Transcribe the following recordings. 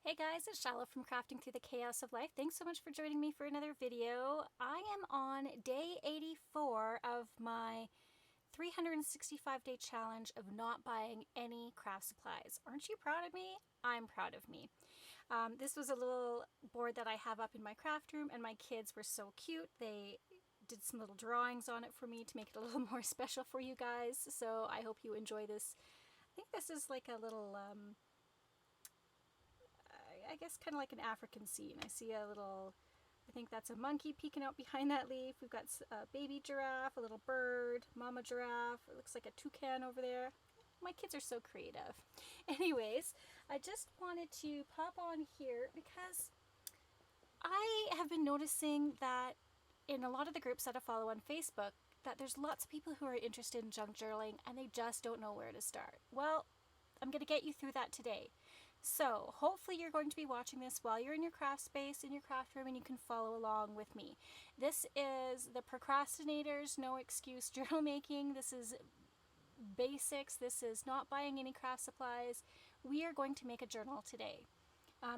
Hey guys, it's Chala from Crafting Through the Chaos of Life. Thanks so much for joining me for another video. I am on day 84 of my 365-day challenge of not buying any craft supplies. Aren't you proud of me? I'm proud of me. This was a little board that I have up in my craft room, and my kids were so cute. They did some little drawings on it for me to make it a little more special for you guys. So I hope you enjoy this. I think this is like a little I guess kind of like an African scene. I see a little, I think that's a monkey peeking out behind that leaf. We've got a baby giraffe, a little bird, mama giraffe. It looks like a toucan over there. My kids are so creative. Anyways, I just wanted to pop on here because I have been noticing that in a lot of the groups that I follow on Facebook, that there's lots of people who are interested in junk journaling and they just don't know where to start. Well, I'm going to get you through that today. So hopefully you're going to be watching this while you're in your craft space, in your craft room, and you can follow along with me. This is the Procrastinator's No Excuse Journal Making. This is basics. This is not buying any craft supplies. We are going to make a journal today.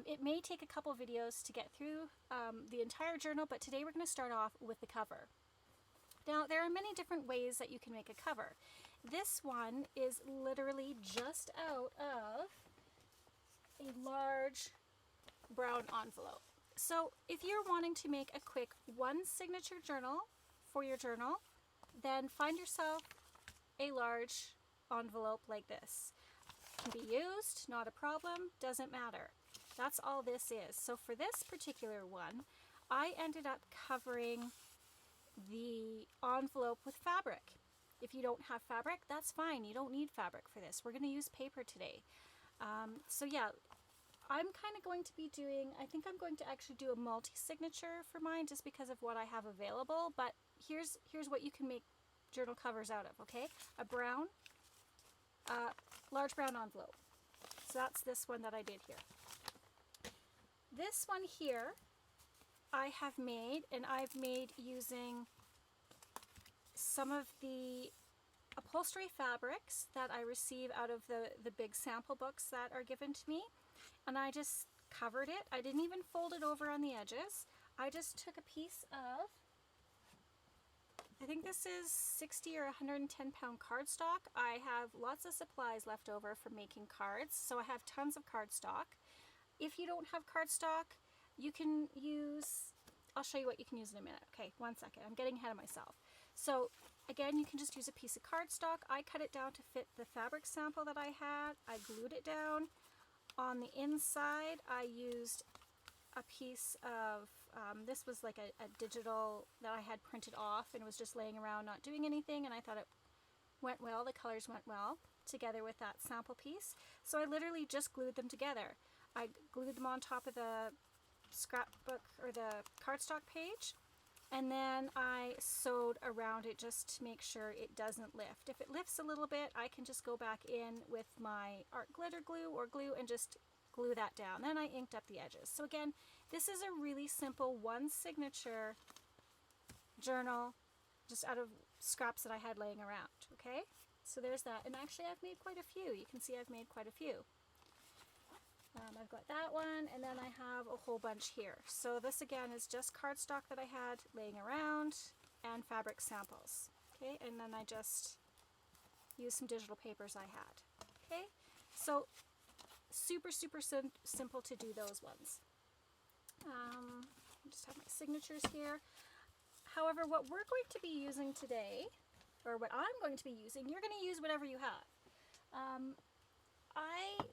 It may take a couple videos to get through the entire journal, but today we're going to start off with the cover. Now, there are many different ways that you can make a cover. This one is literally just out of a large brown envelope. So if you're wanting to make a quick one signature journal for your journal, then find yourself a large envelope like this. Can be used, not a problem, doesn't matter. That's all this is. So for this particular one, I ended up covering the envelope with fabric. If you don't have fabric, that's fine. You don't need fabric for this. We're going to use paper today. So yeah, I'm kind of going to be doing, I think I'm going to actually do a multi-signature for mine just because of what I have available, but here's what you can make journal covers out of, okay? A brown, large brown envelope. So that's this one that I did here. This one here I have made, and I've made using some of the upholstery fabrics that I receive out of the big sample books that are given to me, and I just covered it. I didn't even fold it over on the edges. I just took a piece of, I think this is 60 or 110 pound cardstock. I have lots of supplies left over from making cards, so I have tons of cardstock. If you don't have cardstock, you can use, I'll show you what you can use in a minute. Okay, one second, I'm getting ahead of myself. So again, you can just use a piece of cardstock. I cut it down to fit the fabric sample that I had. I glued it down. On the inside, I used a piece of, this was like a digital that I had printed off and was just laying around not doing anything, and I thought it went well, the colors went well together with that sample piece. So I literally just glued them together. I glued them on top of the scrapbook or the cardstock page, and then I sewed around it just to make sure it doesn't lift. If it lifts a little bit, I can just go back in with my art glitter glue or glue and just glue that down. Then I inked up the edges. So again, this is a really simple one signature journal just out of scraps that I had laying around. Okay, so there's that, and actually I've made quite a few. You can see I've made quite a few. I've got that one, and then I have a whole bunch here. So this again is just cardstock that I had laying around and fabric samples. Okay, and then I just used some digital papers I had. Okay, so super simple to do those ones. I just have my signatures here. However, what we're going to be using today, or what I'm going to be using, you're going to use whatever you have. I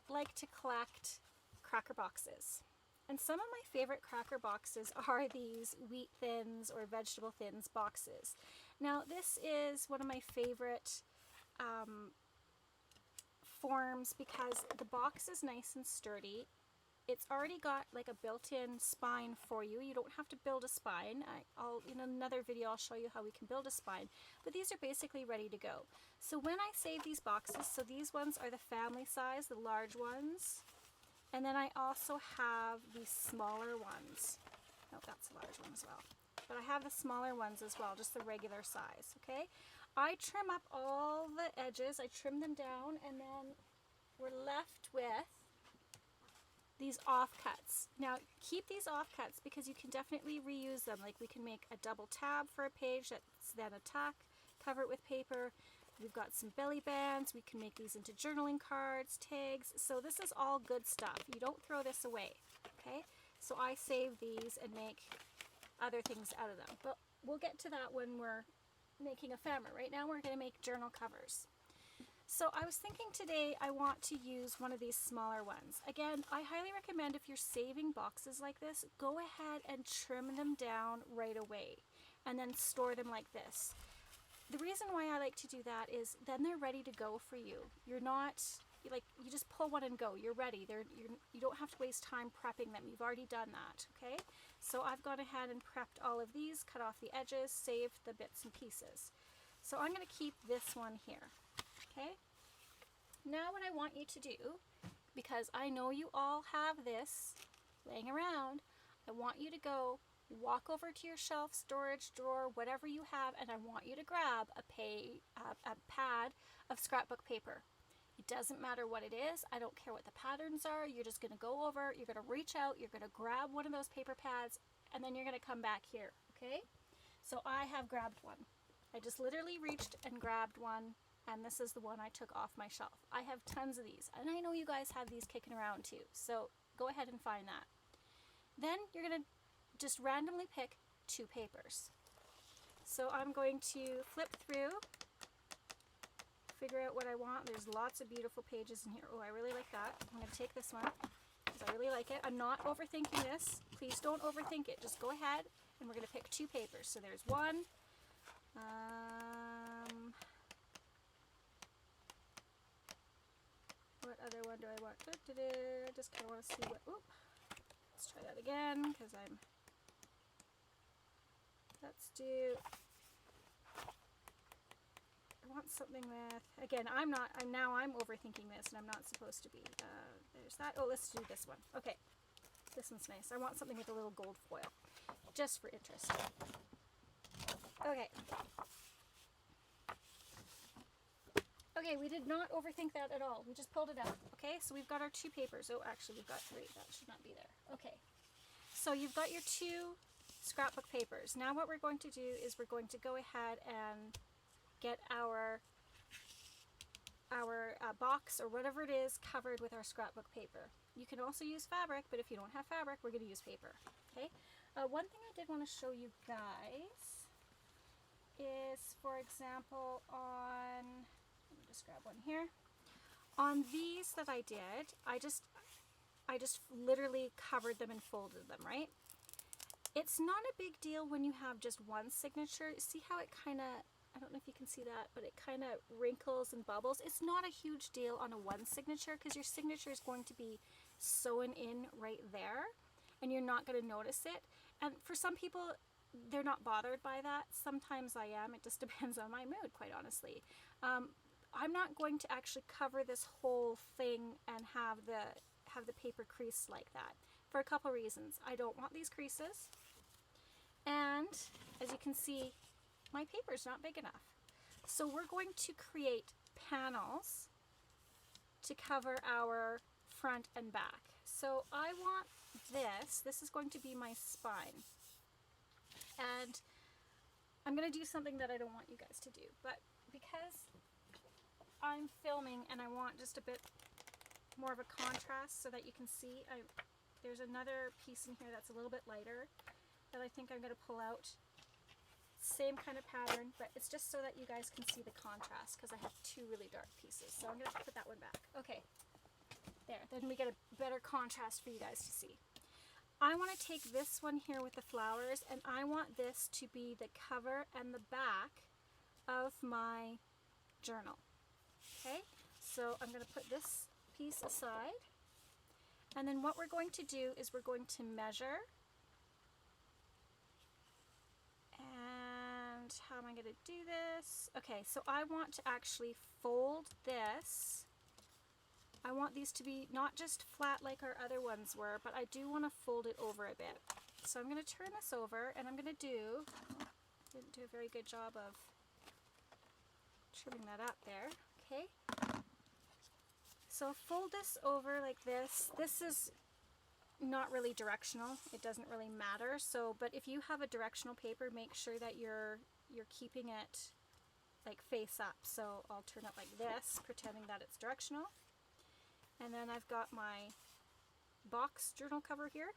like to collect cracker boxes, and some of my favorite cracker boxes are these wheat thins or vegetable thins boxes. Now this is one of my favorite forms because the box is nice and sturdy. It's already got like a built-in spine for you. You don't have to build a spine. I'll in another video I'll show you how we can build a spine, but these are basically ready to go. So when I save these boxes, so these ones are the family size, the large ones, and then I also have the smaller ones. No, that's a large one as well. But I have the smaller ones as well, just the regular size, okay? I trim up all the edges, I trim them down, and then we're left with these these offcuts. Now keep these offcuts because you can definitely reuse them. Like we can make a double tab for a page that's then a tack, cover it with paper. We've got some belly bands. We can make these into journaling cards, tags. So this is all good stuff. You don't throw this away, okay? So I save these and make other things out of them. But we'll get to that when we're making ephemera. Right now we're going to make journal covers. So I was thinking today I want to use one of these smaller ones. Again, I highly recommend if you're saving boxes like this, go ahead and trim them down right away and then store them like this. The reason why I like to do that is then they're ready to go for you. You're not, like, you just pull one and go. You're ready. You don't have to waste time prepping them. You've already done that, okay? So I've gone ahead and prepped all of these, cut off the edges, saved the bits and pieces. So I'm going to keep this one here, okay? Now what I want you to do, because I know you all have this laying around, I want you to go walk over to your shelf, storage drawer, whatever you have, and I want you to grab a pad of scrapbook paper. It doesn't matter what it is. I don't care what the patterns are. You're just going to go over, you're going to reach out, you're going to grab one of those paper pads, and then you're going to come back here, okay? So I have grabbed one. I just literally reached and grabbed one, and this is the one I took off my shelf. I have tons of these, and I know you guys have these kicking around too, so go ahead and find that. Then you're going to just randomly pick 2 papers. So I'm going to flip through, figure out what I want. There's lots of beautiful pages in here. Oh, I really like that. I'm going to take this one because I really like it. I'm not overthinking this. Please don't overthink it. Just go ahead and we're going to pick 2 papers. So there's one. What other one do I want? I just kind of want to see what, oop. Let's try that again because let's do, I want something with, again, I'm overthinking this and I'm not supposed to be. There's that. Oh, let's do this one. Okay, this one's nice. I want something with a little gold foil, just for interest. Okay. Okay, we did not overthink that at all. We just pulled it out. Okay, so we've got our 2 papers. Oh, actually, we've got 3. That should not be there. Okay, so you've got your 2 scrapbook papers. Now what we're going to do is we're going to go ahead and get our box or whatever it is covered with our scrapbook paper. You can also use fabric, but if you don't have fabric, we're going to use paper. Okay. One thing I did want to show you guys is, for example, let me just grab one here. On these that I did, I just literally covered them and folded them, right? It's not a big deal when you have just one signature. See how it kind of, I don't know if you can see that, but it kind of wrinkles and bubbles. It's not a huge deal on a one signature because your signature is going to be sewn in right there and you're not going to notice it. And for some people, they're not bothered by that. Sometimes I am. It just depends on my mood, quite honestly. I'm not going to actually cover this whole thing and have the paper crease like that for a couple reasons. I don't want these creases, and as you can see, my paper's not big enough. So we're going to create panels to cover our front and back. So I want this is going to be my spine. And I'm going to do something that I don't want you guys to do, but because I'm filming and I want just a bit more of a contrast so that you can see, there's another piece in here that's a little bit lighter that I think I'm going to pull out. Same kind of pattern, but it's just so that you guys can see the contrast because I have 2 really dark pieces. So I'm going to put that one back. Okay, there. Then we get a better contrast for you guys to see. I want to take this one here with the flowers, and I want this to be the cover and the back of my journal. Okay, so I'm going to put this piece aside, and then what we're going to do is we're going to measure. And how am I going to do this? Okay, so I want to actually fold this. I want these to be not just flat like our other ones were, but I do want to fold it over a bit. So I'm going to turn this over, and I'm going to didn't do a very good job of trimming that up there. Okay. So fold this over like this. This is not really directional. It doesn't really matter. So, but if you have a directional paper, make sure that you're keeping it like face up. So I'll turn it like this, pretending that it's directional. And then I've got my box journal cover here.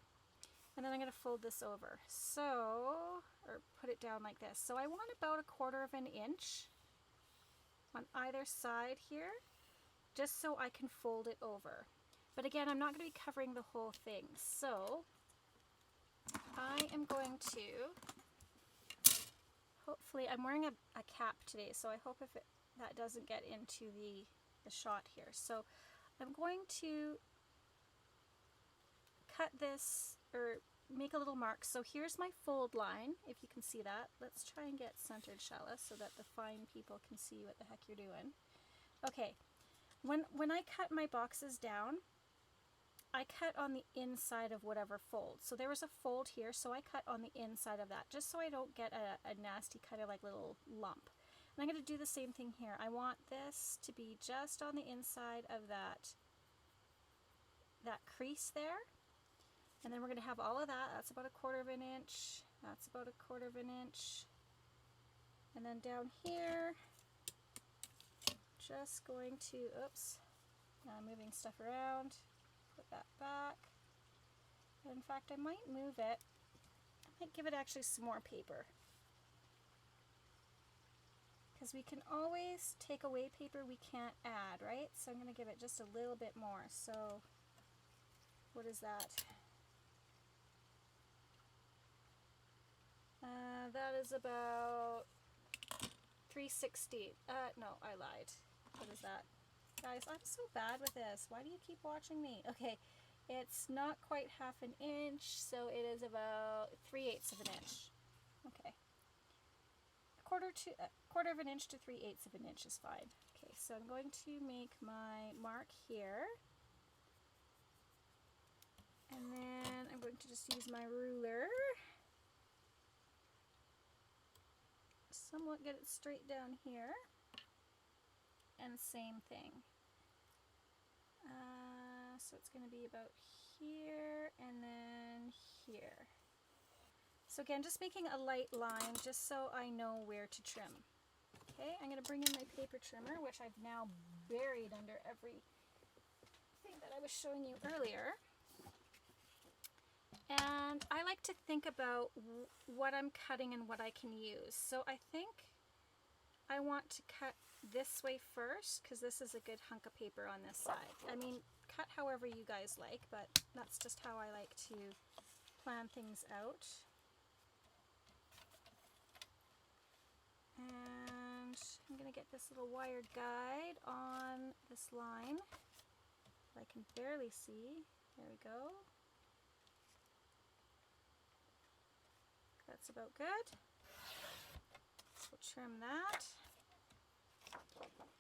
And then I'm going to fold this over. So, or put it down like this. So I want about 1/4 of an inch on either side here, just so I can fold it over. But again, I'm not going to be covering the whole thing. So I am going to, hopefully, I'm wearing a cap today, so I hope that doesn't get into the shot here. So I'm going to cut this, or make a little mark. So here's my fold line, if you can see that. Let's try and get centered, Chala, so that the fine people can see what the heck you're doing. Okay, when I cut my boxes down, I cut on the inside of whatever fold. So there was a fold here, so I cut on the inside of that, just so I don't get a nasty kind of like little lump. And I'm going to do the same thing here. I want this to be just on the inside of that crease there. And then we're going to have all of that. That's about 1/4 of an inch. That's about 1/4 of an inch. And then down here, just going to, oops, now I'm moving stuff around. Put that back. In fact, I might move it. I might give it actually some more paper, because we can always take away paper we can't add, right? So I'm going to give it just a little bit more. So what is that? That is about 3/16. No, I lied. What is that? Guys, I'm so bad with this. Why do you keep watching me? Okay, it's not quite 1/2 inch, so it is about 3/8 of an inch. Okay. 1/4 of an inch to 3/8 of an inch is fine. Okay, so I'm going to make my mark here. And then I'm going to just use my ruler. Somewhat get it straight down here. And same thing. So it's going to be about here and then here. So again, just making a light line just so I know where to trim. Okay, I'm going to bring in my paper trimmer, which I've now buried under everything that I was showing you earlier. And I like to think about what I'm cutting and what I can use. So I think I want to cut this way first, because this is a good hunk of paper on this side. I mean, cut however you guys like, but that's just how I like to plan things out. And I'm going to get this little wired guide on this line. I can barely see. There we go. That's about good. So we'll trim that.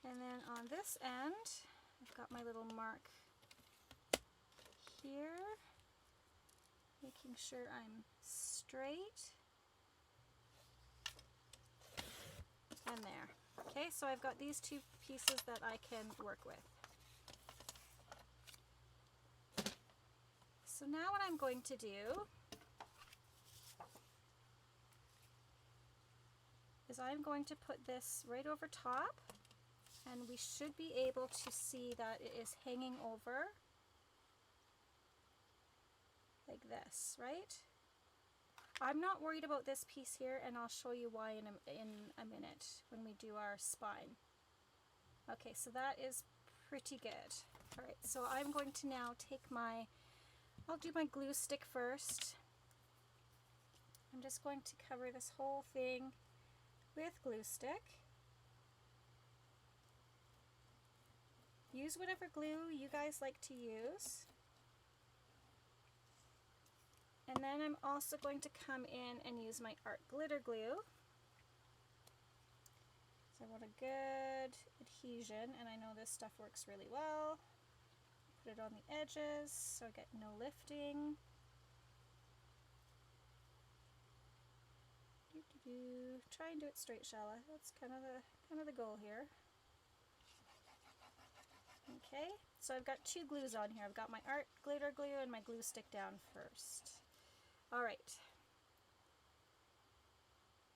And then on this end, I've got my little mark here, making sure I'm straight. And there. Okay, so I've got these two pieces that I can work with. So now what I'm going to do is I'm going to put this right over top, and we should be able to see that it is hanging over like this, right? I'm not worried about this piece here, and I'll show you why in a minute when we do our spine. Okay, so that is pretty good. All right, so I'm going to now take I'll do my glue stick first. I'm just going to cover this whole thing with glue stick. Use whatever glue you guys like to use. And then I'm also going to come in and use my art glitter glue. So I want a good adhesion, and I know this stuff works really well. Put it on the edges so I get no lifting. Try and do it straight, Chala. That's kind of the goal here. Okay, So I've got two glues on here. I've got my art glitter glue and my glue stick down first. All right.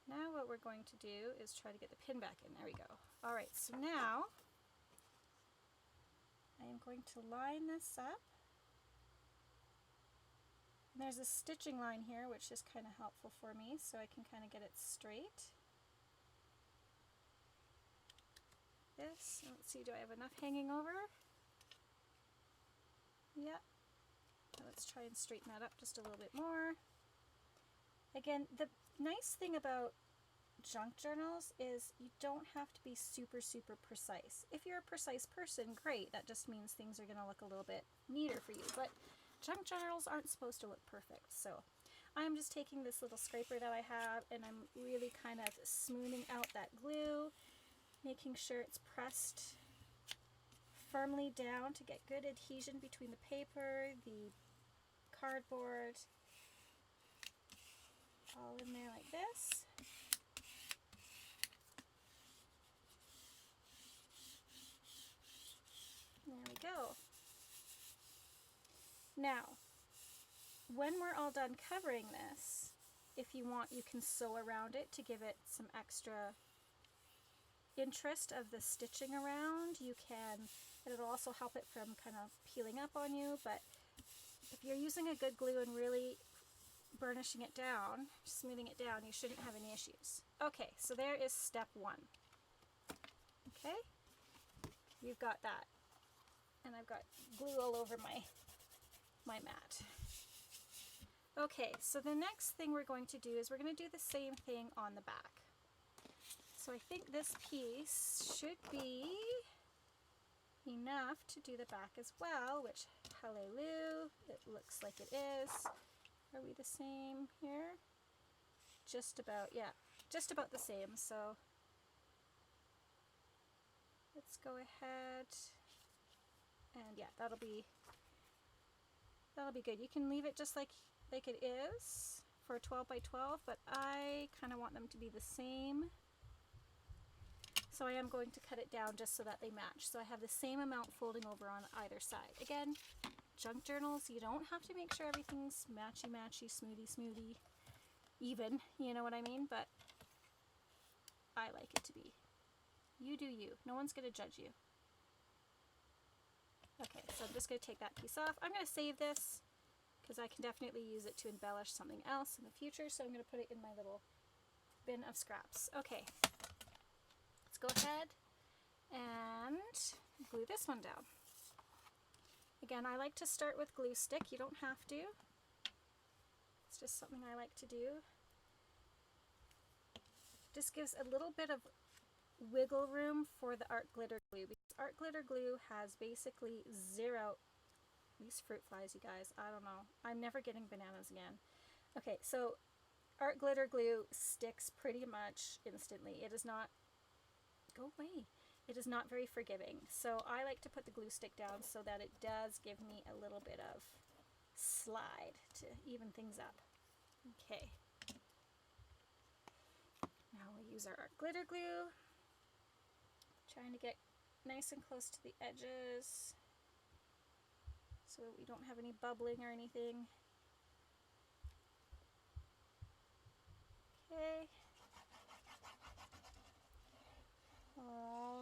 Now what we're going to do is try to get the pin back in. There we go. All right, so now I am going to line this up. And there's a stitching line here, which is kind of helpful for me, so I can kind of get it straight. This, let's see, do I have enough hanging over? Yep. Let's try and straighten that up just a little bit more. Again, the nice thing about junk journals is you don't have to be super precise. If you're a precise person, great. That just means things are going to look a little bit neater for you. But junk journals aren't supposed to look perfect. So I'm just taking this little scraper that I have and I'm really kind of smoothing out that glue, making sure it's pressed firmly down to get good adhesion between the paper, the cardboard, all in there like this. There we go. Now, when we're all done covering this, if you want, you can sew around it to give it some extra interest of the stitching around. You can, and it'll also help it from kind of peeling up on you, but if you're using a good glue and really burnishing it down, smoothing it down, you shouldn't have any issues. Okay, so there is step one. Okay, you've got that. And I've got glue all over my mat. Okay, so the next thing we're going to do is we're going to do the same thing on the back. So I think this piece should be enough to do the back as well, which, hallelujah, it looks like it is. Are we the same here? Just about, yeah, just about the same. So let's go ahead and yeah, that'll be good. You can leave it just like it is for a 12 by 12, but I kind of want them to be the same. So I am going to cut it down just so that they match. So I have the same amount folding over on either side. Again, junk journals, you don't have to make sure everything's matchy-matchy, smoothie, even, you know what I mean? But I like it to be. You do you. No one's going to judge you. Okay, so I'm just going to take that piece off. I'm going to save this because I can definitely use it to embellish something else in the future. So I'm going to put it in my little bin of scraps. Okay, let's go ahead and glue this one down. Again, I like to start with glue stick. You don't have to. It's just something I like to do. Just gives a little bit of wiggle room for the art glitter glue, because art glitter glue has basically zero, these fruit flies, you guys, I don't know, I'm never getting bananas again. Okay, so art glitter glue sticks pretty much instantly. It is not, go away, it is not very forgiving. So I like to put the glue stick down so that it does give me a little bit of slide to even things up. Okay, now we'll use our art glitter glue. Trying to get nice and close to the edges so that we don't have any bubbling or anything. Okay,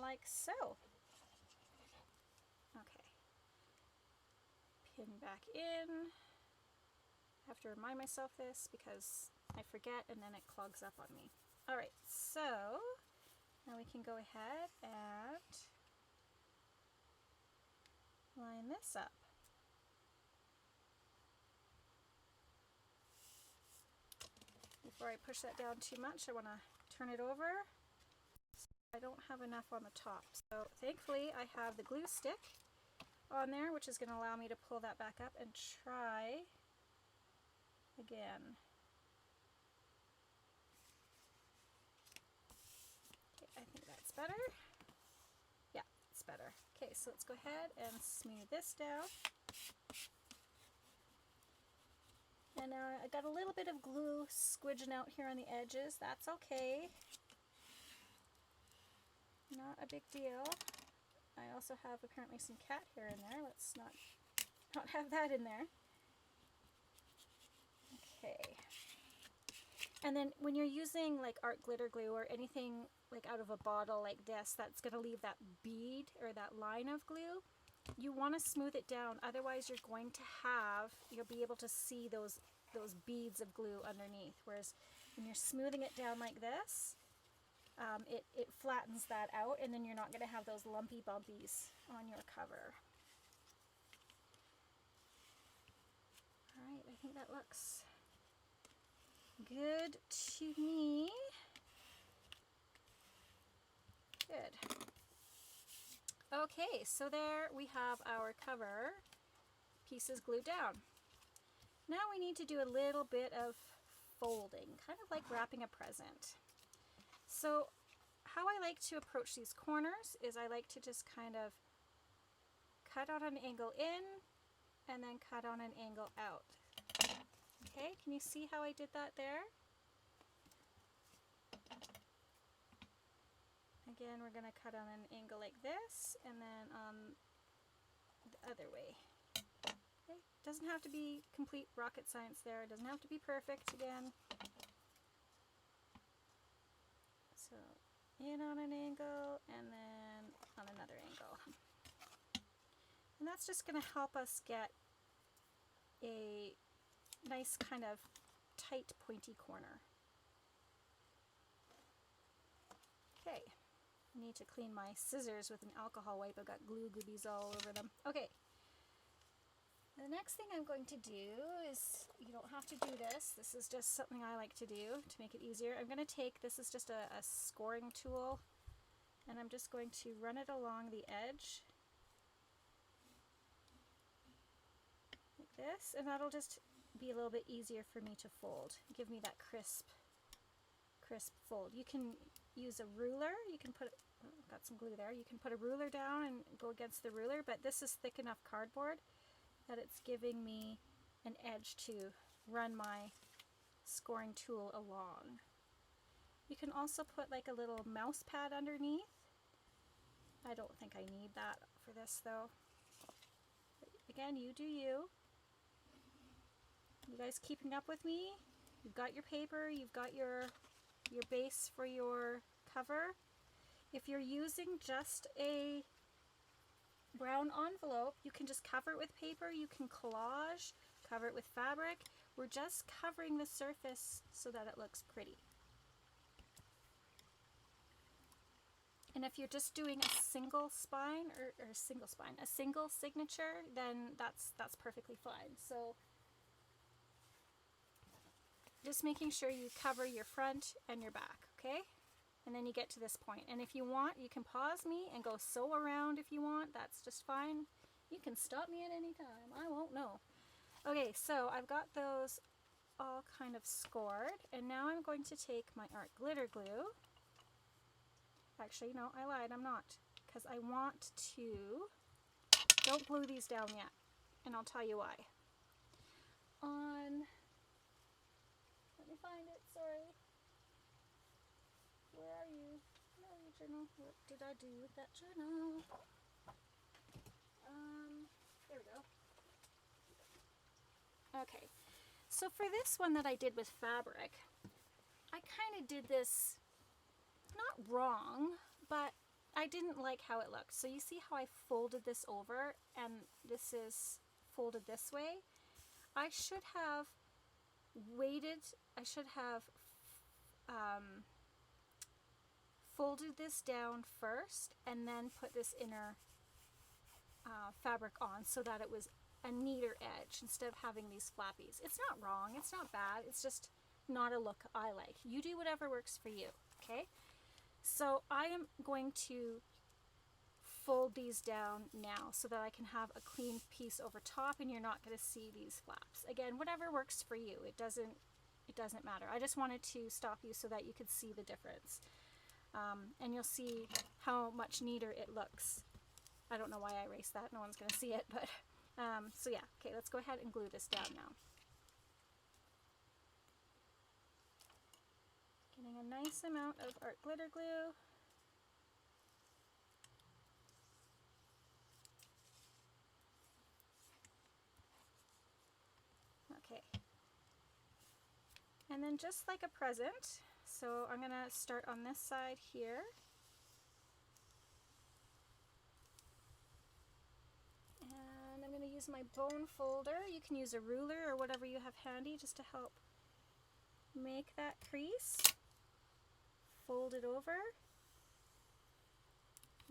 like so. Okay, pin back in. I have to remind myself this because I forget and then it clogs up on me. All right, so now we can go ahead and line this up. Before I push that down too much, I want to turn it over. I don't have enough on the top. So thankfully I have the glue stick on there, which is going to allow me to pull that back up and try again. I think that's better. Yeah, it's better. Okay, so let's go ahead and smooth this down. And now I got a little bit of glue squidging out here on the edges. That's okay. Not a big deal. I also have apparently some cat hair in there. Let's not have that in there. Okay. And then when you're using like art glitter glue or anything like out of a bottle like this that's going to leave that bead or that line of glue, you want to smooth it down. Otherwise you'll be able to see those beads of glue underneath. Whereas when you're smoothing it down like this, it flattens that out, and then you're not going to have those lumpy bumpies on your cover. Alright, I think that looks good to me. Good. Okay, so there we have our cover pieces glued down. Now we need to do a little bit of folding, kind of like wrapping a present. So how I like to approach these corners is I like to just kind of cut out an angle in and then cut on an angle out. Okay, can you see how I did that there? Again, we're going to cut on an angle like this and then the other way. Okay, doesn't have to be complete rocket science there. It doesn't have to be perfect again. So in on an angle and then on another angle. And that's just going to help us get a nice kind of tight pointy corner. Okay, I need to clean my scissors with an alcohol wipe. I've got glue goobies all over them. Okay. The next thing I'm going to do is, you don't have to do this, this is just something I like to do to make it easier. I'm going to take, this is just a scoring tool, and I'm just going to run it along the edge, like this, and that'll just be a little bit easier for me to fold, give me that crisp fold. You can use a ruler, you can put, oh, got some glue there, you can put a ruler down and go against the ruler, but this is thick enough cardboard that it's giving me an edge to run my scoring tool along. You can also put like a little mouse pad underneath. I don't think I need that for this though. But again, you do you. You guys keeping up with me? You've got your paper, you've got your base for your cover. If you're using just a brown envelope, you can just cover it with paper, you can collage, cover it with fabric. We're just covering the surface so that it looks pretty. And if you're just doing a single spine or a single signature, then that's perfectly fine. So just making sure you cover your front and your back, okay? And then you get to this point. And if you want, you can pause me and go sew around if you want. That's just fine. You can stop me at any time. I won't know. Okay, so I've got those all kind of scored. And now I'm going to take my art glitter glue. Actually, no, I lied. I'm not. Because I want to... Don't glue these down yet. And I'll tell you why. Let me find it. Sorry. Where are you? Where are you, journal? What did I do with that journal? There we go. Okay, so for this one that I did with fabric, I kind of did this not wrong, but I didn't like how it looked. So you see how I folded this over and this is folded this way? I should have waited, I should have folded this down first and then put this inner fabric on so that it was a neater edge instead of having these flappies. It's not wrong, it's not bad, it's just not a look I like. You do whatever works for you, okay? So I am going to fold these down now so that I can have a clean piece over top and you're not going to see these flaps. Again, whatever works for you, it doesn't matter. I just wanted to stop you so that you could see the difference. And you'll see how much neater it looks. I don't know why I erased that, no one's going to see it, but so yeah, okay, let's go ahead and glue this down now. Getting a nice amount of art glitter glue. Okay. And then just like a present, so I'm going to start on this side here. And I'm going to use my bone folder. You can use a ruler or whatever you have handy just to help make that crease. Fold it over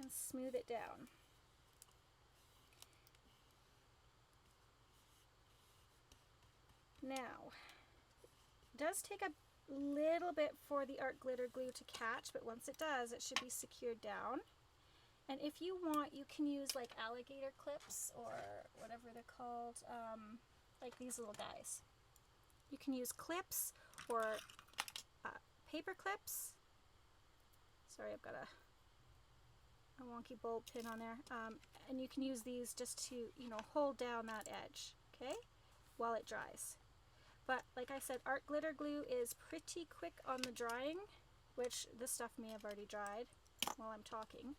and smooth it down. Now, it does take a little bit for the art glitter glue to catch, but once it does, it should be secured down. And if you want, you can use like alligator clips or whatever they're called, like these little guys. You can use clips or paper clips. Sorry, I've got a wonky bulb pin on there. And you can use these just to, you know, hold down that edge, okay, while it dries. But like I said, art glitter glue is pretty quick on the drying, which this stuff may have already dried while I'm talking.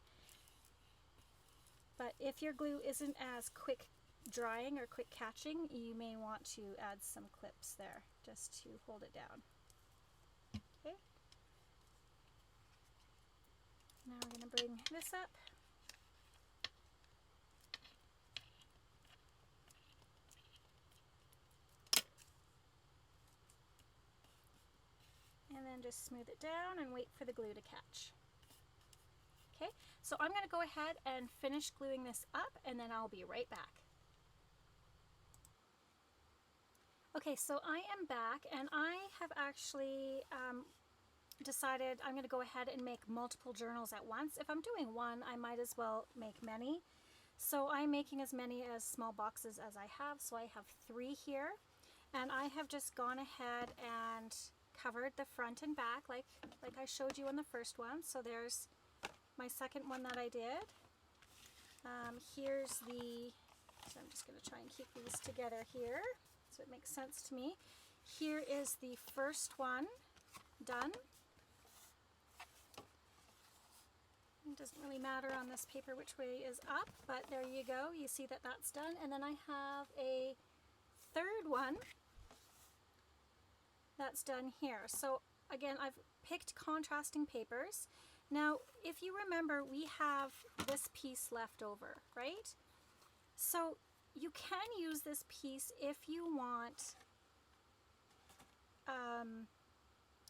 But if your glue isn't as quick drying or quick catching, you may want to add some clips there just to hold it down. Okay. Now we're going to bring this up. And then just smooth it down and wait for the glue to catch. Okay, so I'm going to go ahead and finish gluing this up, and then I'll be right back. Okay, so I am back, and I have actually decided I'm going to go ahead and make multiple journals at once. If I'm doing one, I might as well make many. So I'm making as many as small boxes as I have. So I have 3 here, and I have just gone ahead and covered the front and back like I showed you in the first one. So there's my second one that I did. Here's the, so I'm just going to try and keep these together here so it makes sense to me. Here is the first one done. It doesn't really matter on this paper which way is up, but there you go. You see that that's done. And then I have a third one that's done here. So again, I've picked contrasting papers. Now, if you remember, we have this piece left over, right? So you can use this piece if you want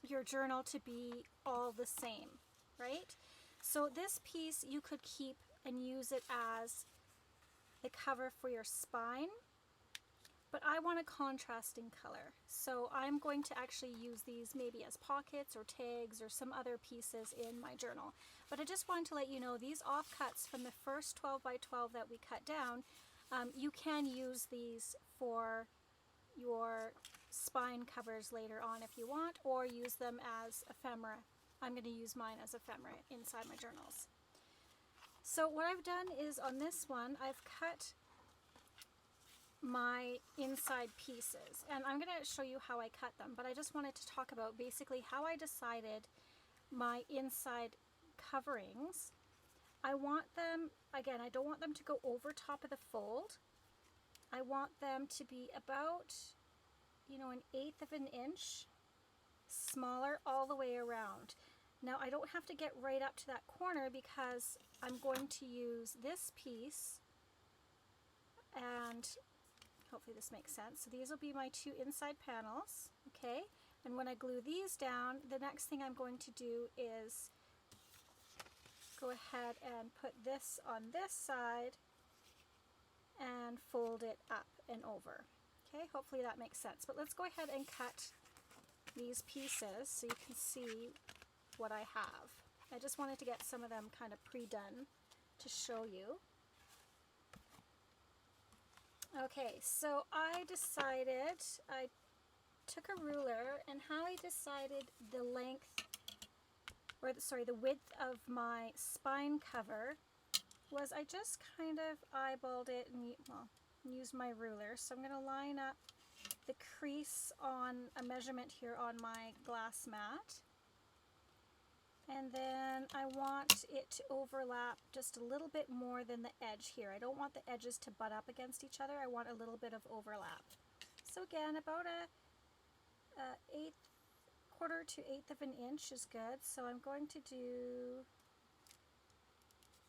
your journal to be all the same, right? So this piece you could keep and use it as the cover for your spine, but I want a contrasting color. So I'm going to actually use these maybe as pockets or tags or some other pieces in my journal. But I just wanted to let you know these offcuts from the first 12 by 12 that we cut down, you can use these for your spine covers later on if you want, or use them as ephemera. I'm going to use mine as ephemera inside my journals. So what I've done is on this one, I've cut my inside pieces, and I'm going to show you how I cut them, but I just wanted to talk about basically how I decided my inside coverings. I want them, again, I don't want them to go over top of the fold. I want them to be about, you know, 1/8 of an inch smaller all the way around. Now I don't have to get right up to that corner because I'm going to use this piece, and hopefully this makes sense. So these will be my 2 inside panels, okay? And when I glue these down, the next thing I'm going to do is go ahead and put this on this side and fold it up and over. Okay, hopefully that makes sense. But let's go ahead and cut these pieces so you can see what I have. I just wanted to get some of them kind of pre-done to show you. Okay, so I decided, I took a ruler, and how I decided the length, or sorry, the width of my spine cover was I just kind of eyeballed it and, well, used my ruler. So I'm going to line up the crease on a measurement here on my glass mat. And then I want it to overlap just a little bit more than the edge here. I don't want the edges to butt up against each other. I want a little bit of overlap. So again, about a quarter to eighth of an inch is good. So I'm going to do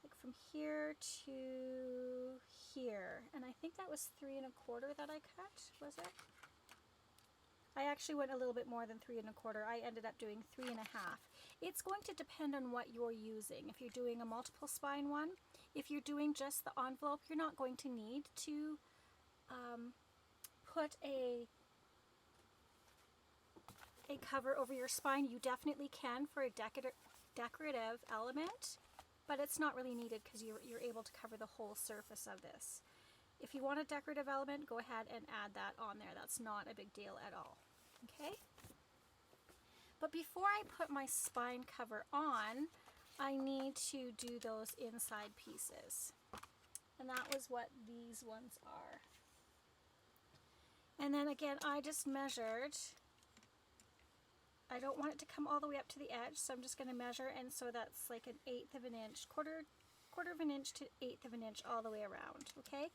like from here to here, and I think that was 3 1/4 that I cut, was it? I actually went a little bit more than 3 1/4. I ended up doing 3 1/2. It's going to depend on what you're using. If you're doing a multiple spine one, if you're doing just the envelope, you're not going to need to put a cover over your spine. You definitely can for a decorative element, but it's not really needed because you're able to cover the whole surface of this. If you want a decorative element, go ahead and add that on there. That's not a big deal at all. Okay? But before I put my spine cover on, I need to do those inside pieces. And that was what these ones are. And then again, I just measured. I don't want it to come all the way up to the edge, so I'm just going to measure, and so that's like 1/8 of an inch, quarter of an inch to 1/8 of an inch all the way around, okay?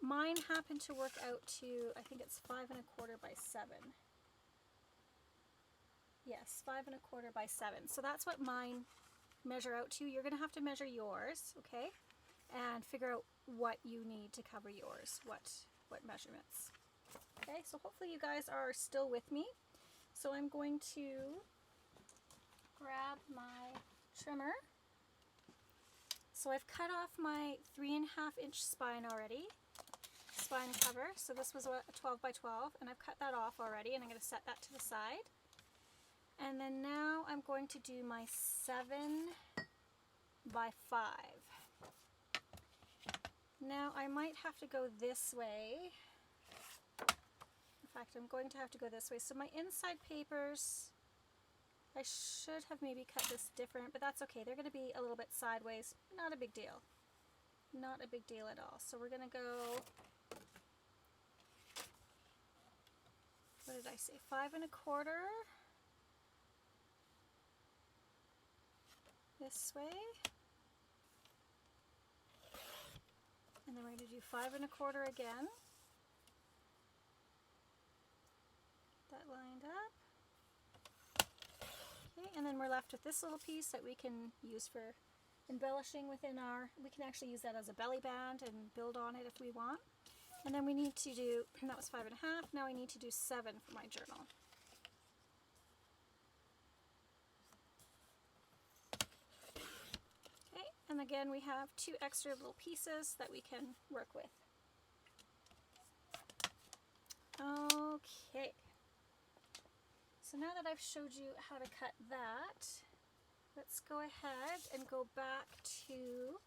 Mine happened to work out to, I think it's 5 1/4 by 7. Yes, 5 1/4 by 7. So that's what mine measure out to. You're going to have to measure yours, okay? And figure out what you need to cover yours, what measurements. Okay, so hopefully you guys are still with me. So I'm going to grab my trimmer. So I've cut off my 3 1/2 inch spine already, spine cover. So this was a 12 by 12, and I've cut that off already, and I'm going to set that to the side. And then now I'm going to do my 7 by 5. Now I might have to go this way. In fact, I'm going to have to go this way. So my inside papers, I should have maybe cut this different, but that's okay. They're going to be a little bit sideways. Not a big deal. Not a big deal at all. So we're going to go, what did I say, 5 1/4 this way. And then we're going to do 5 1/4 again. That lined up. Okay, and then we're left with this little piece that we can use for embellishing within our, we can actually use that as a belly band and build on it if we want. And then we need to do, and that was 5 1/2, now I need to do 7 for my journal. Okay, and again we have 2 extra little pieces that we can work with. Okay. So now that I've showed you how to cut that, let's go ahead and go back to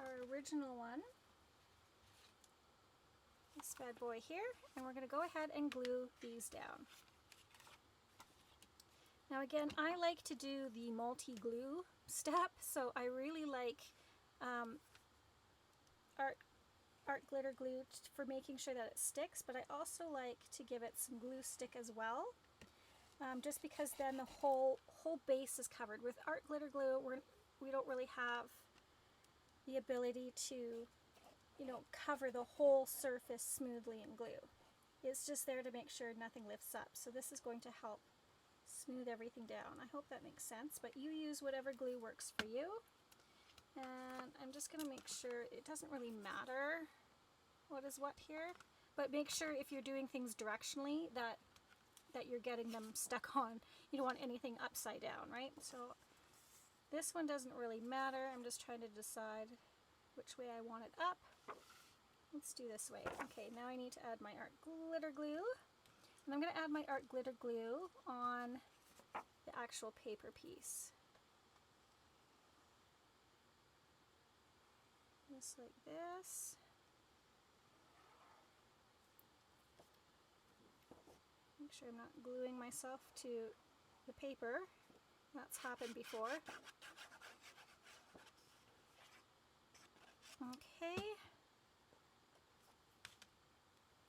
our original one, this bad boy here, and we're going to go ahead and glue these down. Now again, I like to do the multi-glue step, so I really like art glitter glue for making sure that it sticks, but I also like to give it some glue stick as well, just because then the whole base is covered. With art glitter glue, we don't really have the ability to, you know, cover the whole surface smoothly in glue. It's just there to make sure nothing lifts up. So this is going to help smooth everything down. I hope that makes sense, but you use whatever glue works for you. And I'm just going to make sure, it doesn't really matter what is what here, but make sure if you're doing things directionally that you're getting them stuck on. You don't want anything upside down, right? So this one doesn't really matter. I'm just trying to decide which way I want it up. Let's do this way. Okay, now I need to add my art glitter glue. And I'm going to add my art glitter glue on the actual paper piece. Just like this. Make sure I'm not gluing myself to the paper. That's happened before. Okay.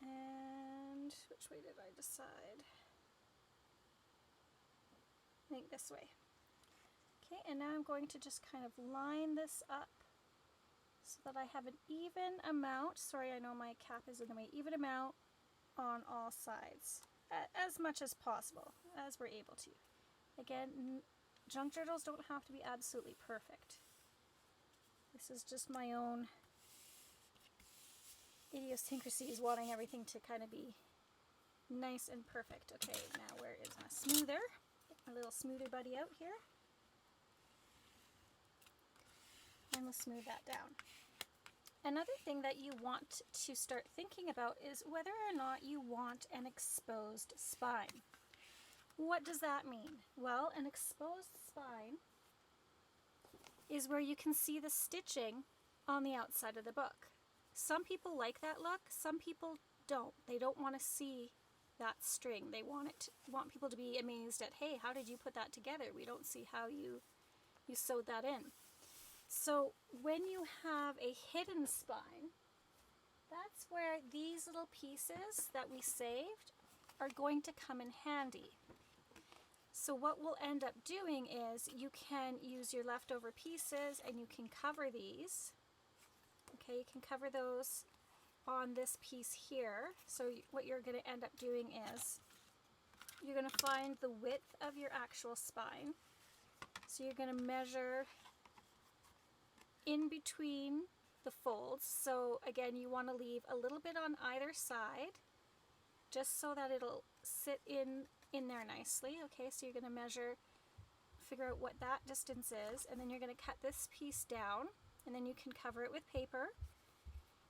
And which way did I decide? I think this way. Okay, and now I'm going to just kind of line this up so that I have an even amount. Sorry, I know my cap is in the way. Even amount on all sides, as much as possible, as we're able to. Again, junk journals don't have to be absolutely perfect. This is just my own idiosyncrasies, wanting everything to kind of be nice and perfect. Okay, now where is my smoother? Get my little smoother buddy out here. And we'll smooth that down. Another thing that you want to start thinking about is whether or not you want an exposed spine. What does that mean? Well, an exposed spine is where you can see the stitching on the outside of the book. Some people like that look, some people don't. They don't want to see that string. They want people to be amazed at, hey, how did you put that together? We don't see how you sewed that in. So when you have a hidden spine, that's where these little pieces that we saved are going to come in handy. So what we'll end up doing is you can use your leftover pieces and you can cover these. Okay, you can cover those on this piece here. So what you're going to end up doing is you're going to find the width of your actual spine. So you're going to measure in between the folds. So again, you want to leave a little bit on either side just so that it'll sit in there nicely. Okay, so you're going to measure, figure out what that distance is, and then you're going to cut this piece down, and then you can cover it with paper.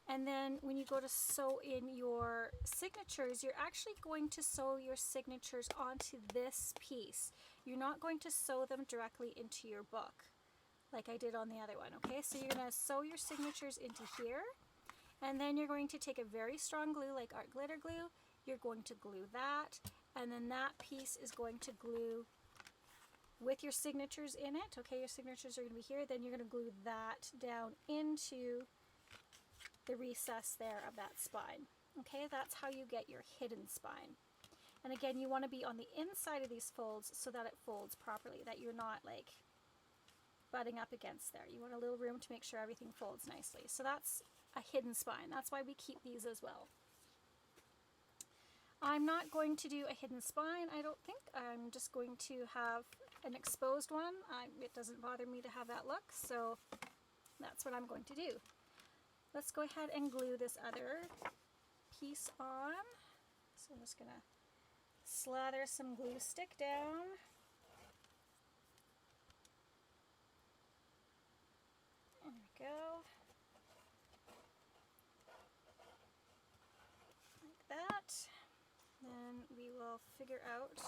And then when you go to sew in your signatures, you're actually going to sew your signatures onto this piece. You're not going to sew them directly into your book like I did on the other one. Okay, so you're going to sew your signatures into here, and then you're going to take a very strong glue like art glitter glue. You're going to glue that, and then that piece is going to glue with your signatures in it. Okay, your signatures are going to be here. Then you're going to glue that down into the recess there of that spine. Okay, that's how you get your hidden spine. And again, you want to be on the inside of these folds so that it folds properly, that you're not like butting up against there. You want a little room to make sure everything folds nicely. So that's a hidden spine. That's why we keep these as well. I'm not going to do a hidden spine, I don't think. I'm just going to have an exposed one. It doesn't bother me to have that look, so that's what I'm going to do. Let's go ahead and glue this other piece on. So I'm just going to slather some glue stick down. There we go. Like that. Then we will figure out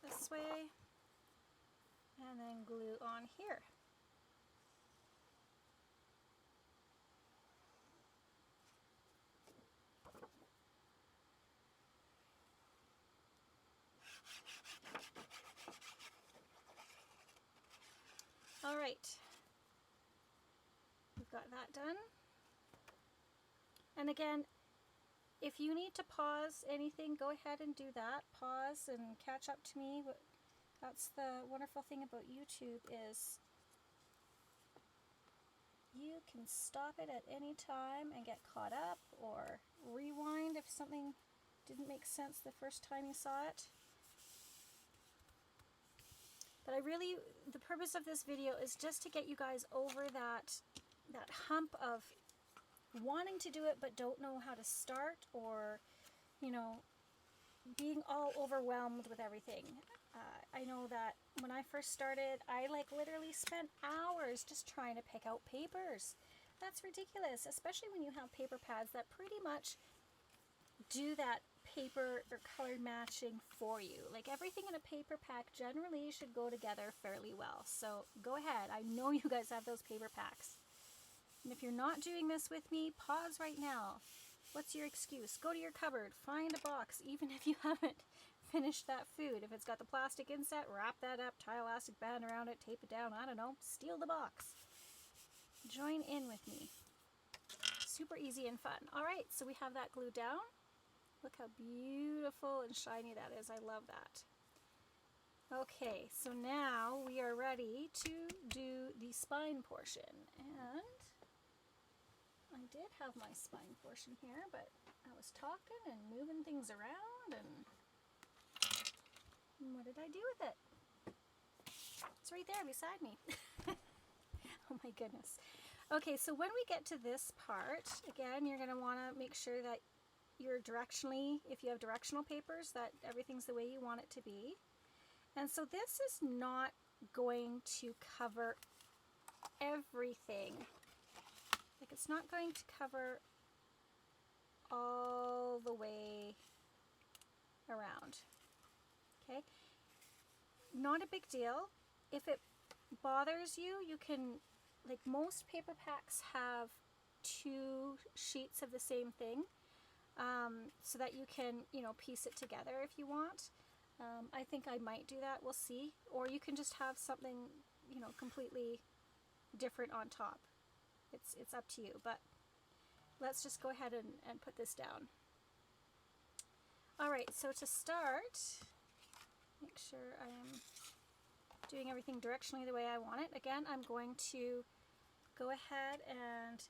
this way, and then glue on here. All right, we've got that done. And again, if you need to pause anything, go ahead and do that. Pause and catch up to me. That's the wonderful thing about YouTube, is you can stop it at any time and get caught up, or rewind if something didn't make sense the first time you saw it. But the purpose of this video is just to get you guys over that hump of wanting to do it but don't know how to start, or being all overwhelmed with everything. I know that when I first started, I literally spent hours just trying to pick out papers. That's ridiculous, especially when you have paper pads that pretty much do that paper or color matching for you. Like, everything in a paper pack generally should go together fairly well. So go ahead, I know you guys have those paper packs. And if you're not doing this with me, pause right now. What's your excuse? Go to your cupboard, find a box, even if you haven't finished that food. If it's got the plastic inset, wrap that up, tie an elastic band around it, tape it down, I don't know, steal the box. Join in with me. Super easy and fun. All right, so we have that glued down. Look how beautiful and shiny that is. I love that. Okay, so now we are ready to do the spine portion, and I did have my spine portion here, but I was talking and moving things around, and what did I do with it? It's right there beside me. Oh my goodness. Okay, so when we get to this part, again, you're going to want to make sure that you're directionally, if you have directional papers, that everything's the way you want it to be. And so this is not going to cover everything. Like, it's not going to cover all the way around. Okay? Not a big deal. If it bothers you, you can, like most paper packs have 2 sheets of the same thing, so that you can, piece it together if you want. I think I might do that, we'll see. Or you can just have something, completely different on top. It's up to you, but let's just go ahead and put this down. Alright, so to start, make sure I am doing everything directionally the way I want it. Again, I'm going to go ahead and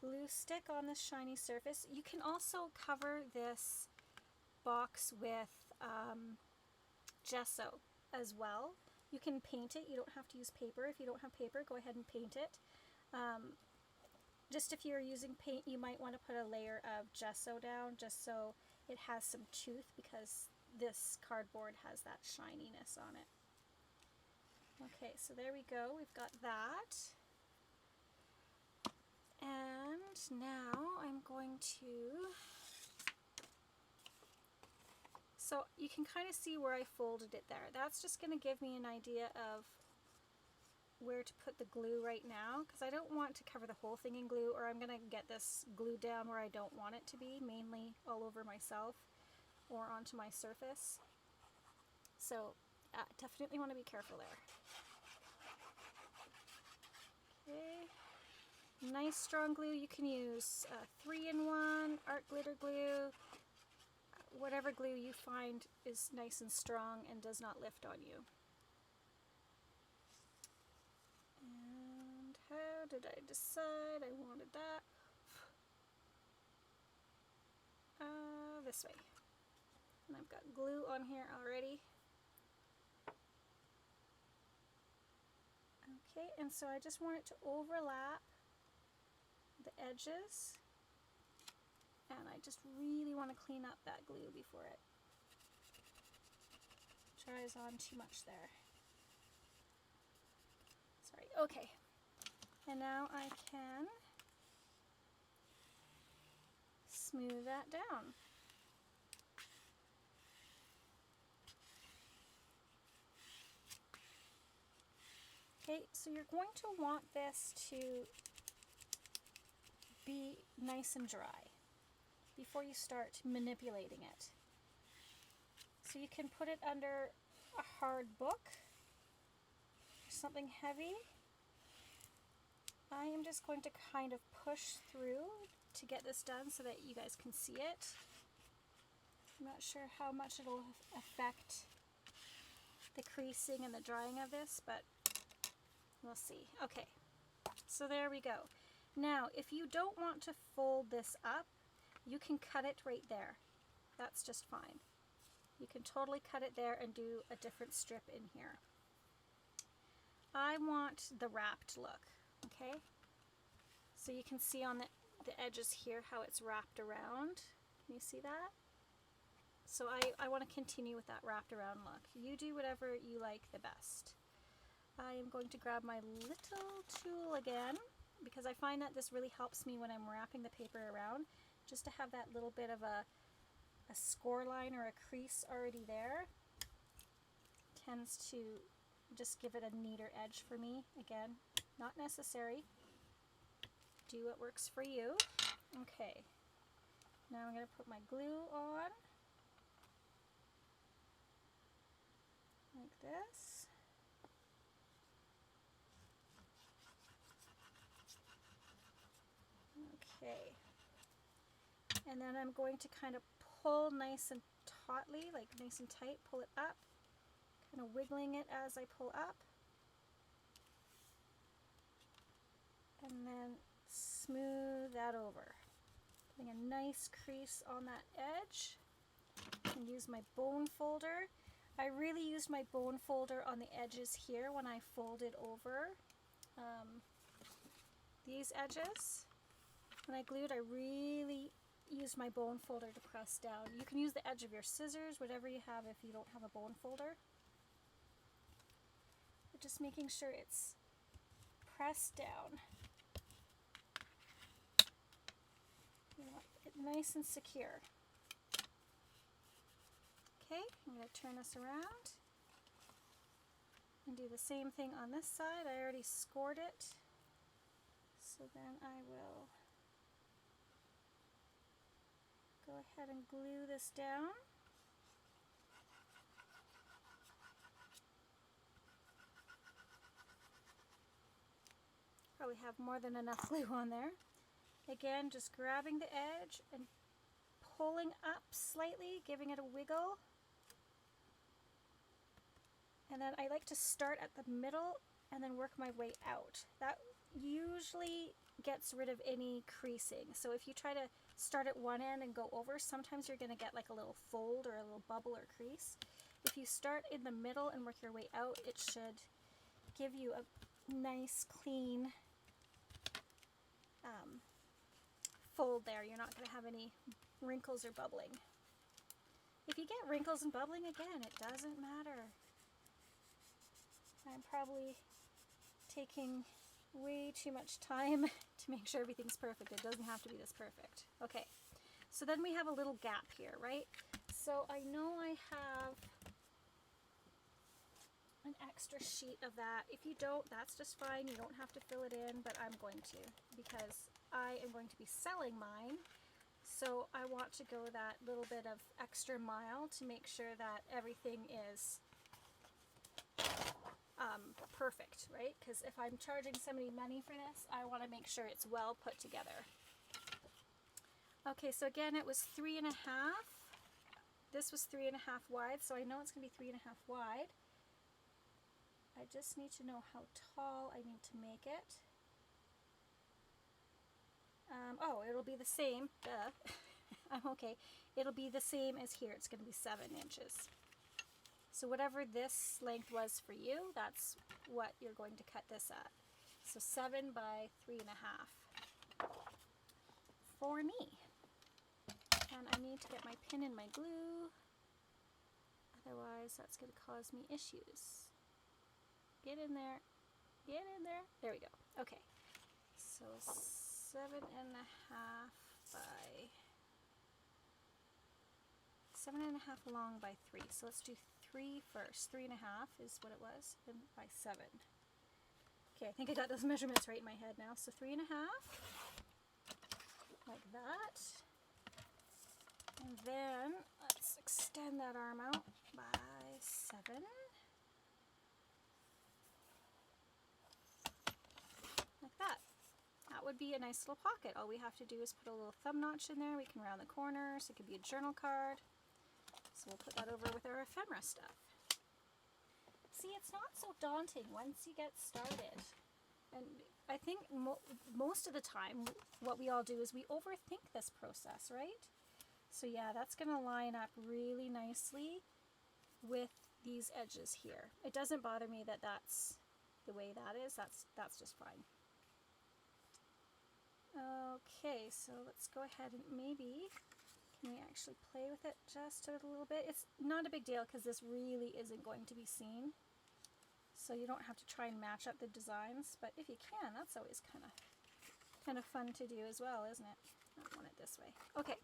glue stick on this shiny surface. You can also cover this box with gesso as well. You can paint it. You don't have to use paper. If you don't have paper, go ahead and paint it. Just if you're using paint, you might want to put a layer of gesso down just so it has some tooth, because this cardboard has that shininess on it. Okay, so there we go. We've got that. And now I'm going to... So you can kind of see where I folded it there. That's just going to give me an idea of where to put the glue right now, because I don't want to cover the whole thing in glue, or I'm going to get this glue down where I don't want it to be, mainly all over myself or onto my surface. So definitely want to be careful there. Okay. Nice strong glue. You can use 3-in-1, art glitter glue, whatever glue you find is nice and strong and does not lift on you. And how did I decide I wanted that? This way. And I've got glue on here already. Okay, and so I just want it to overlap the edges, and I just really want to clean up that glue before it dries on too much there. Sorry, okay. And now I can smooth that down. Okay, so you're going to want this to be nice and dry before you start manipulating it. So you can put it under a hard book, something heavy. I am just going to kind of push through to get this done so that you guys can see it. I'm not sure how much it'll affect the creasing and the drying of this, but we'll see. Okay, so there we go. Now, if you don't want to fold this up, you can cut it right there. That's just fine. You can totally cut it there and do a different strip in here. I want the wrapped look, okay? So you can see on the edges here how it's wrapped around. Can you see that? So I want to continue with that wrapped around look. You do whatever you like the best. I am going to grab my little tool again, because I find that this really helps me when I'm wrapping the paper around, just to have that little bit of a score line or a crease already there. Tends to just give it a neater edge for me. Again, not necessary. Do what works for you. Okay, now I'm going to put my glue on, like this. Okay, and then I'm going to kind of pull nice and tautly, like nice and tight, pull it up, Kind of wiggling it as I pull up. And then smooth that over. Putting a nice crease on that edge. And use my bone folder. I really used my bone folder on the edges here when I folded over these edges. When I glued, I really used my bone folder to press down. You can use the edge of your scissors, whatever you have if you don't have a bone folder. But just making sure it's pressed down. You want it nice and secure. Okay, I'm going to turn this around and do the same thing on this side. I already scored it, so then I will go ahead and glue this down. Probably have more than enough glue on there. Again, just grabbing the edge and pulling up slightly, giving it a wiggle. And then I like to start at the middle and then work my way out. That usually gets rid of any creasing. So if you try to start at one end and go over, sometimes you're going to get like a little fold or a little bubble or crease. If you start in the middle and work your way out, it should give you a nice clean fold there. You're not going to have any wrinkles or bubbling. If you get wrinkles and bubbling, again, it doesn't matter. I'm probably taking way too much time to make sure everything's perfect. It doesn't have to be this perfect. Okay, so then we have a little gap here, right? So I know I have an extra sheet of that. If you don't, that's just fine. You don't have to fill it in, but I'm going to because I am going to be selling mine. So I want to go that little bit of extra mile to make sure that everything is perfect, right? Because if I'm charging somebody money for this, I want to make sure it's well put together. Okay, so again, it was 3.5. This was 3.5 wide, so I know it's going to be 3.5 wide. I just need to know how tall I need to make it. Oh, it'll be the same. Duh. I'm okay. It'll be the same as here. It's going to be 7 inches. So whatever this length was for you, that's what you're going to cut this at. So 7 by 3.5 for me. And I need to get my pin and my glue. Otherwise, that's going to cause me issues. Get in there. Get in there. There we go. Okay. So 7.5 by 7.5 long by 3. So let's do 3 first. 3.5 is what it was, and by 7. Okay, I think I got those measurements right in my head now. So 3.5, like that. And then let's extend that arm out by 7. Like that. That would be a nice little pocket. All we have to do is put a little thumb notch in there. We can round the corners. It could be a journal card. So we'll put that over with our ephemera stuff. See, it's not so daunting once you get started. And I think most of the time what we all do is we overthink this process, right? So yeah, that's going to line up really nicely with these edges here. It doesn't bother me that that's the way that is. That's just fine. Okay, so let's go ahead and maybe, can we actually play with it just a little bit? It's not a big deal because this really isn't going to be seen. So you don't have to try and match up the designs, but if you can, that's always kind of fun to do as well, isn't it? I want it this way. Okay,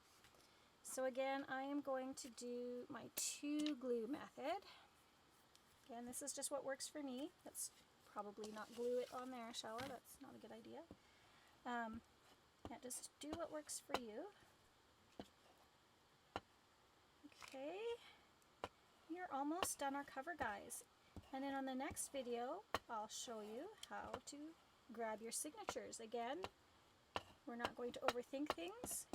so again, I am going to do my 2 glue method. Again, this is just what works for me. Let's probably not glue it on there, Chala. That's not a good idea. Yeah, just do what works for you. Okay, you're almost done our cover, guys. And then on the next video, I'll show you how to grab your signatures. Again, we're not going to overthink things.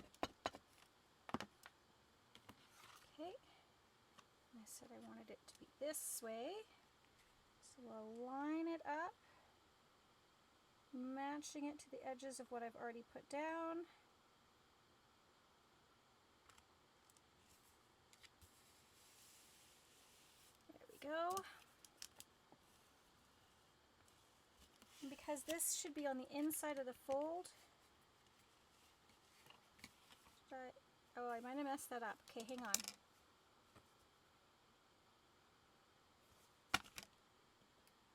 Okay, I'm going to said I wanted it to be this way. So we'll line it up, matching it to the edges of what I've already put down. There we go. And because this should be on the inside of the fold, oh, I might have messed that up. Okay, hang on.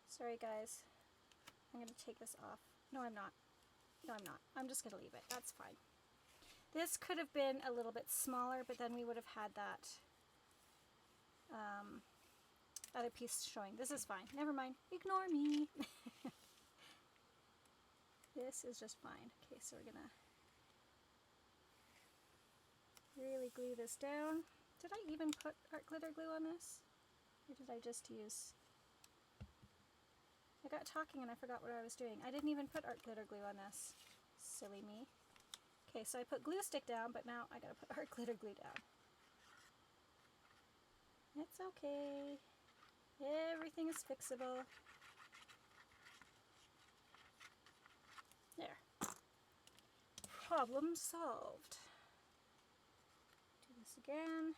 Sorry guys, I'm going to take this off. No, I'm not. No, I'm not. I'm just going to leave it. That's fine. This could have been a little bit smaller, but then we would have had that other piece showing. This is fine. Never mind. Ignore me. This is just fine. Okay, so we're going to really glue this down. Did I even put art glitter glue on this? Or did I just use... I got talking and I forgot what I was doing. I didn't even put art glitter glue on this. Silly me. Okay, so I put glue stick down, but now I gotta put art glitter glue down. It's okay. Everything is fixable. There. Problem solved. Do this again.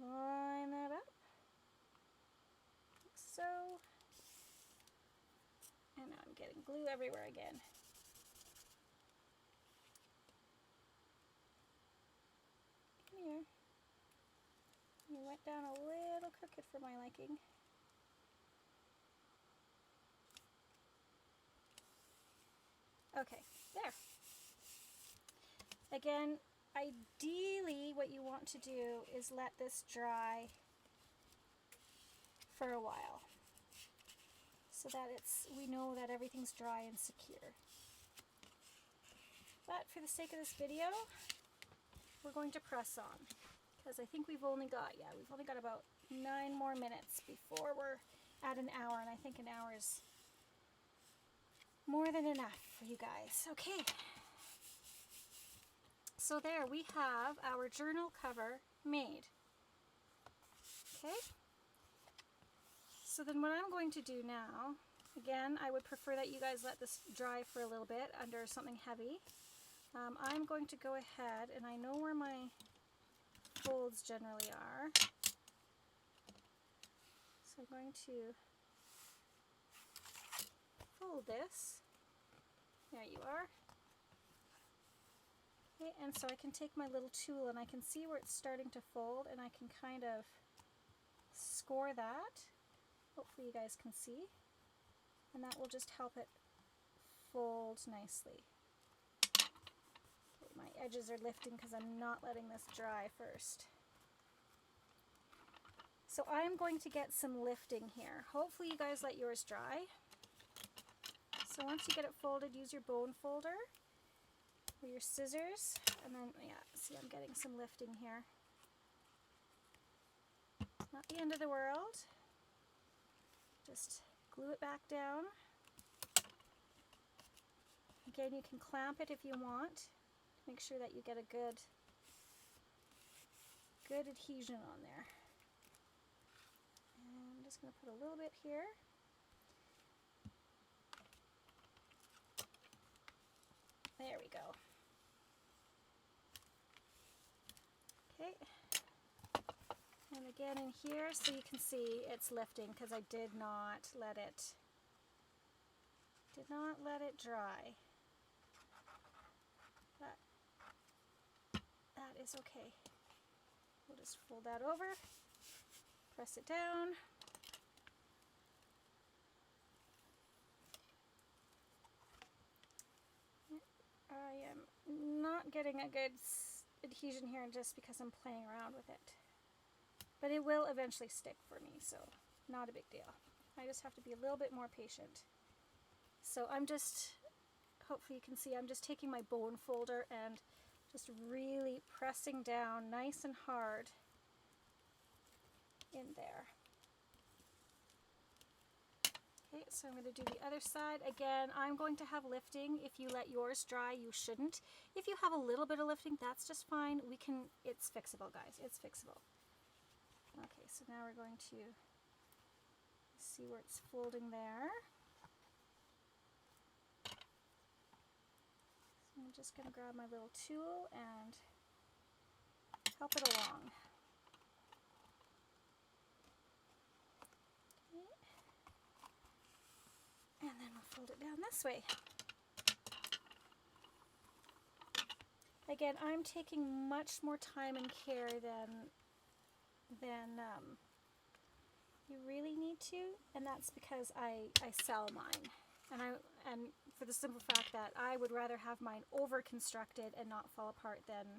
Line that up. Like so. And now I'm getting glue everywhere again. Come here. You went down a little crooked for my liking. Okay, there. Again, ideally what you want to do is let this dry for a while, so that we know that everything's dry and secure. But for the sake of this video, we're going to press on, because I think we've only got about 9 more minutes before we're at an hour, and I think an hour is more than enough for you guys. Okay. So there we have our journal cover made. Okay. So then what I'm going to do now, again, I would prefer that you guys let this dry for a little bit under something heavy. I'm going to go ahead, and I know where my folds generally are. So I'm going to fold this. There you are. Okay, and so I can take my little tool and I can see where it's starting to fold, and I can kind of score that. Hopefully you guys can see. And that will just help it fold nicely. Okay, my edges are lifting because I'm not letting this dry first. So I'm going to get some lifting here. Hopefully you guys let yours dry. So once you get it folded, use your bone folder or your scissors, and then, yeah, see, I'm getting some lifting here. Not the end of the world. Just glue it back down. Again, you can clamp it if you want. Make sure that you get a good adhesion on there. And I'm just going to put a little bit here. There we go. Okay. And again in here, so you can see it's lifting because I did not let it dry. But that is okay. We'll just fold that over, press it down. I am not getting a good adhesion here just because I'm playing around with it. But it will eventually stick for me, so not a big deal. I just have to be a little bit more patient. So I'm just, hopefully you can see, I'm just taking my bone folder and just really pressing down nice and hard in there. Okay, so I'm going to do the other side. Again, I'm going to have lifting. If you let yours dry, you shouldn't. If you have a little bit of lifting, that's just fine. It's fixable, guys. It's fixable. Okay, so now we're going to see where it's folding there. So I'm just going to grab my little tool and help it along. Okay. And then we'll fold it down this way. Again, I'm taking much more time and care than you really need to, and that's because I sell mine, and for the simple fact that I would rather have mine over constructed and not fall apart than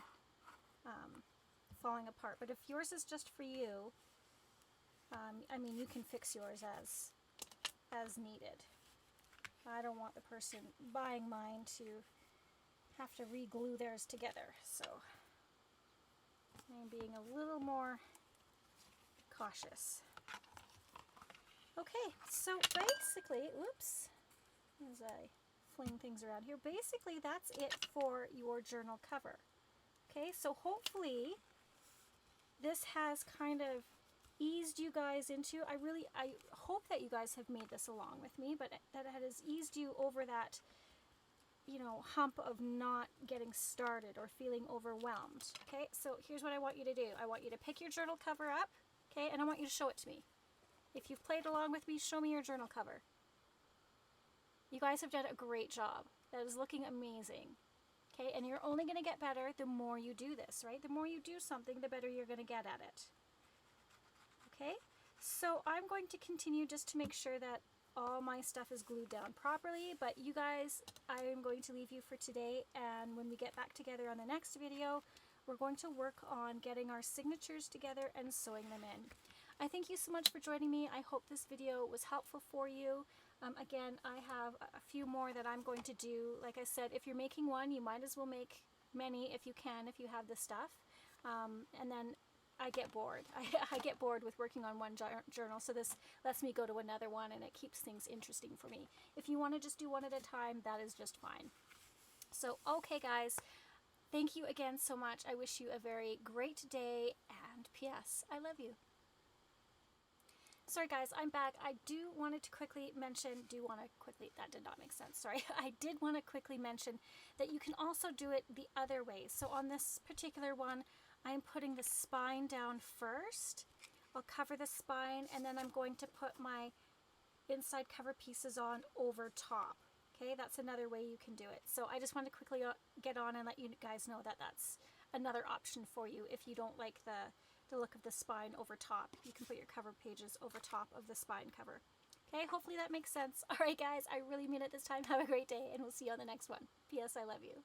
falling apart. But if yours is just for you, I mean, you can fix yours as needed. I don't want the person buying mine to have to re-glue theirs together, so I'm being a little more cautious. Okay, so basically, whoops, as I fling things around here, basically that's it for your journal cover. Okay, so hopefully this has kind of eased you guys into, I hope that you guys have made this along with me, but that it has eased you over that, you know, hump of not getting started or feeling overwhelmed. Okay, so here's what I want you to do. I want you to pick your journal cover up, okay, and I want you to show it to me. If you've played along with me, show me your journal cover. You guys have done a great job. That is looking amazing. Okay, and you're only going to get better the more you do this, right? The more you do something, the better you're going to get at it. Okay, so I'm going to continue just to make sure that all my stuff is glued down properly, but you guys, I am going to leave you for today, and when we get back together on the next video, we're going to work on getting our signatures together and sewing them in. I thank you so much for joining me. I hope this video was helpful for you. Again, I have a few more that I'm going to do. Like I said, if you're making one, you might as well make many if you can, if you have the stuff. And then I get bored. I get bored with working on one journal, so this lets me go to another one, and it keeps things interesting for me. If you want to just do one at a time, that is just fine. So, okay guys, thank you again so much. I wish you a very great day, and P.S. I love you. Sorry guys, I'm back. I wanted to quickly mention, that did not make sense, sorry. I did want to quickly mention that you can also do it the other way. So on this particular one, I'm putting the spine down first. I'll cover the spine, and then I'm going to put my inside cover pieces on over top. Okay, that's another way you can do it. So I just wanted to quickly get on and let you guys know that that's another option for you if you don't like the look of the spine over top. You can put your cover pages over top of the spine cover. Okay, hopefully that makes sense. All right guys, I really mean it this time. Have a great day, and we'll see you on the next one. P.S. I love you.